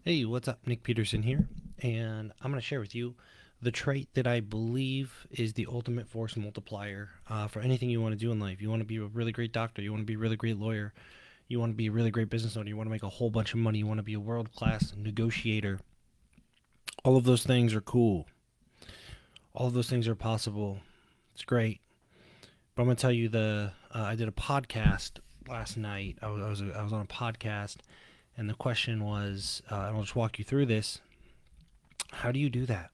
Hey, what's up? Nick Peterson here, and I'm going to share with you the trait that I believe is the ultimate force multiplier for anything you want to do in life. You want to be a really great doctor, you want to be a really great lawyer, you want to be a really great business owner, you want to make a whole bunch of money, you want to be a world class negotiator. All of those things are cool, all of those things are possible. It's great. But I'm going to tell you I did a podcast last night. I was on a podcast, and the question was, and I'll just walk you through this. How do you do that?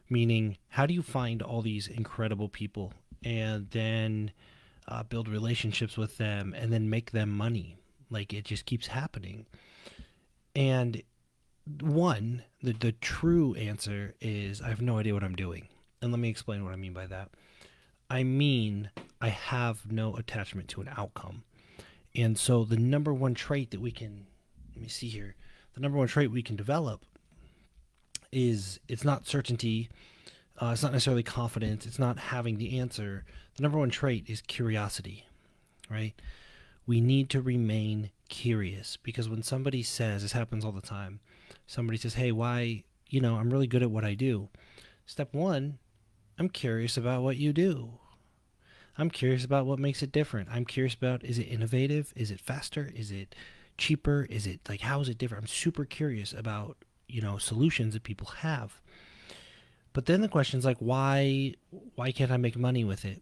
Meaning, how do you find all these incredible people and then build relationships with them and then make them money? Like it just keeps happening. And the true answer is I have no idea what I'm doing. And let me explain what I mean by that. I mean, I have no attachment to an outcome. And so the number one trait that we can, let me see here, the number one trait we can develop is it's not certainty. It's not necessarily confidence. It's not having the answer. The number one trait is curiosity, right? We need to remain curious because when somebody says, this happens all the time, somebody says, hey, why, I'm really good at what I do. Step one, I'm curious about what you do. I'm curious about what makes it different. I'm curious about, is it innovative? Is it faster? Is it cheaper? Is it like, how is it different? I'm super curious about, solutions that people have. But then the question is like, why can't I make money with it?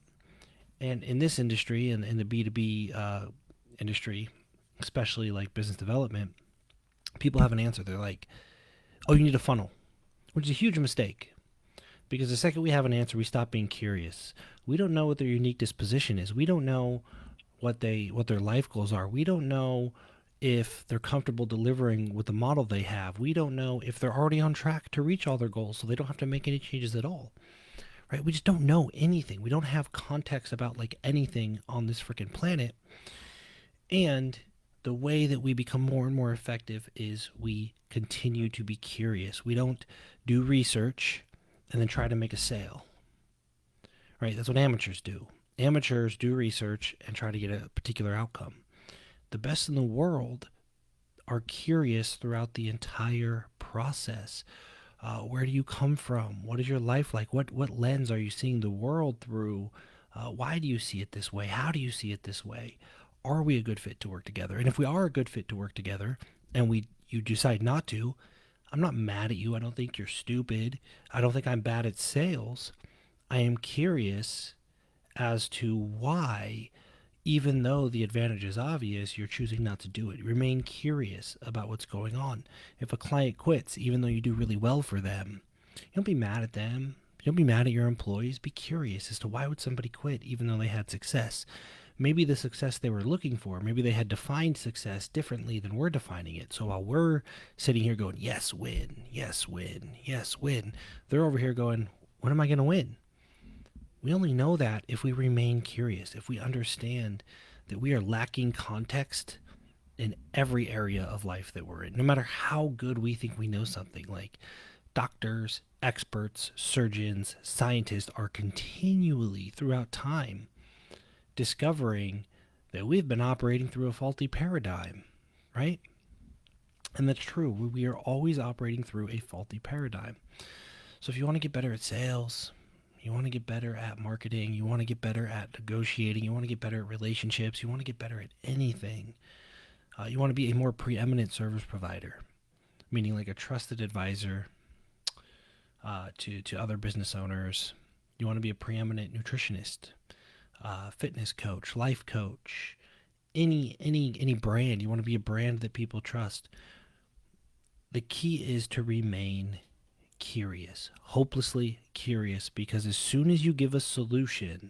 And in this industry and in the B2B industry, especially like business development, people have an answer. They're like, oh, you need a funnel, which is a huge mistake. Because the second we have an answer, we stop being curious. We don't know what their unique disposition is. We don't know what their life goals are. We don't know if they're comfortable delivering with the model they have. We don't know if they're already on track to reach all their goals so they don't have to make any changes at all. Right? We just don't know anything. We don't have context about like anything on this freaking planet. And the way that we become more and more effective is we continue to be curious. We don't do research and then try to make a sale. Right? That's what amateurs do. Amateurs do research and try to get a particular outcome. The best in the world are curious throughout the entire process. Where do you come from? What is your life like? What lens are you seeing the world through? Why do you see it this way? How do you see it this way? Are we a good fit to work together? And if we are a good fit to work together, and you decide not to, I'm not mad at you. I don't think you're stupid. I don't think I'm bad at sales. I am curious as to why, even though the advantage is obvious, you're choosing not to do it. Remain curious about what's going on. If a client quits, even though you do really well for them, don't be mad at them. Don't be mad at your employees. Be curious as to why would somebody quit even though they had success. Maybe the success they were looking for, maybe they had defined success differently than we're defining it. So while we're sitting here going, yes, win, yes, win, yes, win, they're over here going, when am I going to win? We only know that if we remain curious, if we understand that we are lacking context in every area of life that we're in, no matter how good we think we know something. Like doctors, experts, surgeons, scientists are continually throughout time discovering that we've been operating through a faulty paradigm, right? And that's true. We are always operating through a faulty paradigm. So if you want to get better at sales, you want to get better at marketing, you want to get better at negotiating, you want to get better at relationships, you want to get better at anything, you want to be a more preeminent service provider, meaning like a trusted advisor to other business owners. You want to be a preeminent nutritionist, fitness coach, life coach, any brand. You want to be a brand that people trust. The key is to remain curious, hopelessly curious, because as soon as you give a solution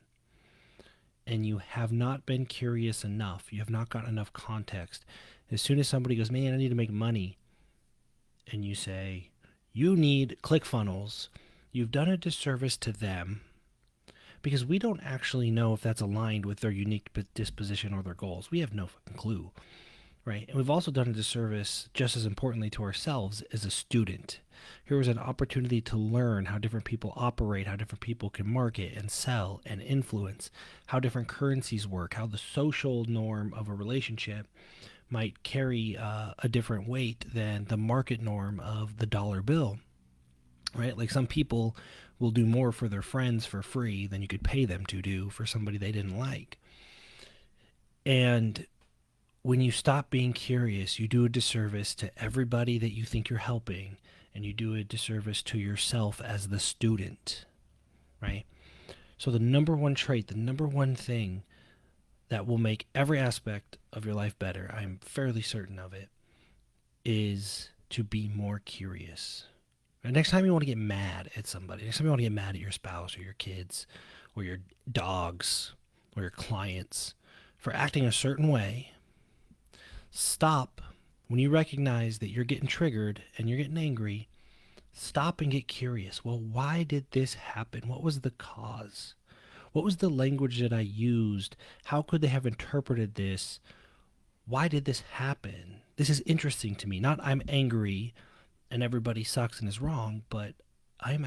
and you have not been curious enough, you have not got enough context, as soon as somebody goes, man, I need to make money, and you say, you need ClickFunnels, you've done a disservice to them because we don't actually know if that's aligned with their unique disposition or their goals. We have no fucking clue, right? And we've also done a disservice, just as importantly, to ourselves as a student. Here was an opportunity to learn how different people operate, how different people can market and sell and influence, how different currencies work, how the social norm of a relationship might carry a different weight than the market norm of the dollar bill, right? Like some people will do more for their friends for free than you could pay them to do for somebody they didn't like. And when you stop being curious, you do a disservice to everybody that you think you're helping, and you do a disservice to yourself as the student, right? So, the number one trait, the number one thing that will make every aspect of your life better, I'm fairly certain of it, is to be more curious. And next time you want to get mad at somebody, next time you want to get mad at your spouse or your kids or your dogs or your clients for acting a certain way, stop when you recognize that you're getting triggered and you're getting angry. Stop and get curious. Well, why did this happen? What was the cause? What was the language that I used? How could they have interpreted this? Why did this happen? This is interesting to me. Not I'm angry and everybody sucks and is wrong, but I'm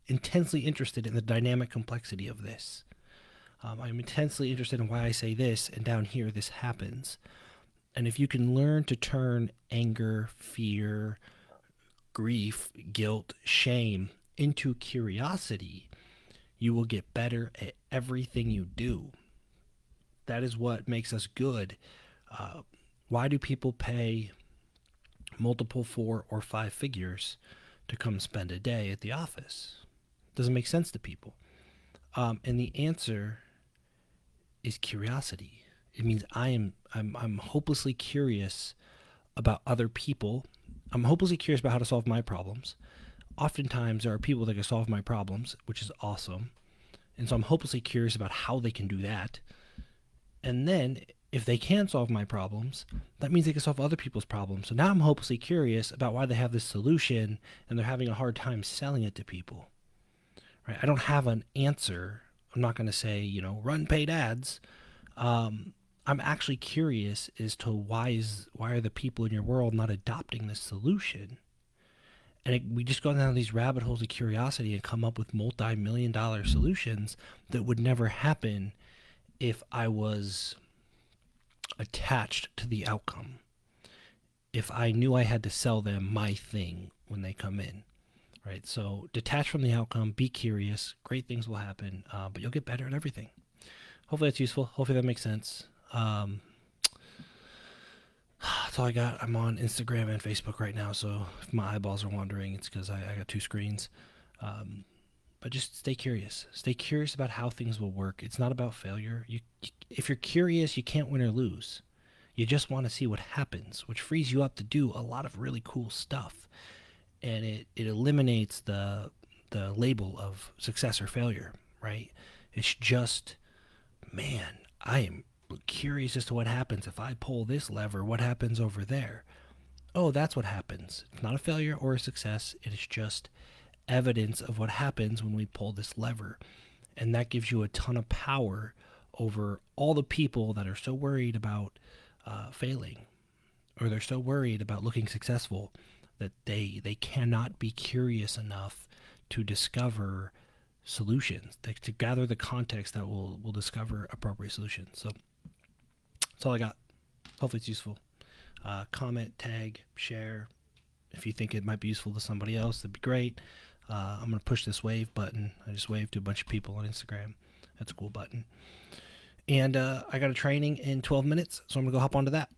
intensely interested in the dynamic complexity of this. I'm intensely interested in why I say this, and down here this happens. And if you can learn to turn anger, fear, grief, guilt, shame into curiosity, you will get better at everything you do. That is what makes us good. Why do people pay multiple 4 or 5 figures to come spend a day at the office? Doesn't make sense to people. And the answer is curiosity. It means I'm hopelessly curious about other people. I'm hopelessly curious about how to solve my problems. Oftentimes there are people that can solve my problems, which is awesome. And so I'm hopelessly curious about how they can do that. And then if they can solve my problems, that means they can solve other people's problems. So now I'm hopelessly curious about why they have this solution and they're having a hard time selling it to people. Right? I don't have an answer. I'm not going to say, run paid ads. I'm actually curious as to why are the people in your world not adopting this solution? And we just go down these rabbit holes of curiosity and come up with multi-million-dollar solutions that would never happen if I was attached to the outcome. If I knew I had to sell them my thing when they come in, right? So detach from the outcome, be curious, great things will happen, but you'll get better at everything. Hopefully that's useful. Hopefully that makes sense. That's all I got. I'm on Instagram and Facebook right now, so if my eyeballs are wandering, it's because I got 2 screens. But just stay curious. Stay curious about how things will work. It's not about failure. If you're curious, you can't win or lose. You just want to see what happens, which frees you up to do a lot of really cool stuff. And it eliminates the label of success or failure, right? It's just, man, I am curious as to what happens if I pull this lever. What happens over there? Oh, that's what happens. It's not a failure or a success. It is just evidence of what happens when we pull this lever. And that gives you a ton of power over all the people that are so worried about failing, or they're so worried about looking successful that they cannot be curious enough to discover solutions, to gather the context that will discover appropriate solutions. So that's all I got. Hopefully it's useful. Comment, tag, share. If you think it might be useful to somebody else, that'd be great. I'm going to push this wave button. I just waved to a bunch of people on Instagram. That's a cool button. And I got a training in 12 minutes, so I'm going to go hop onto that.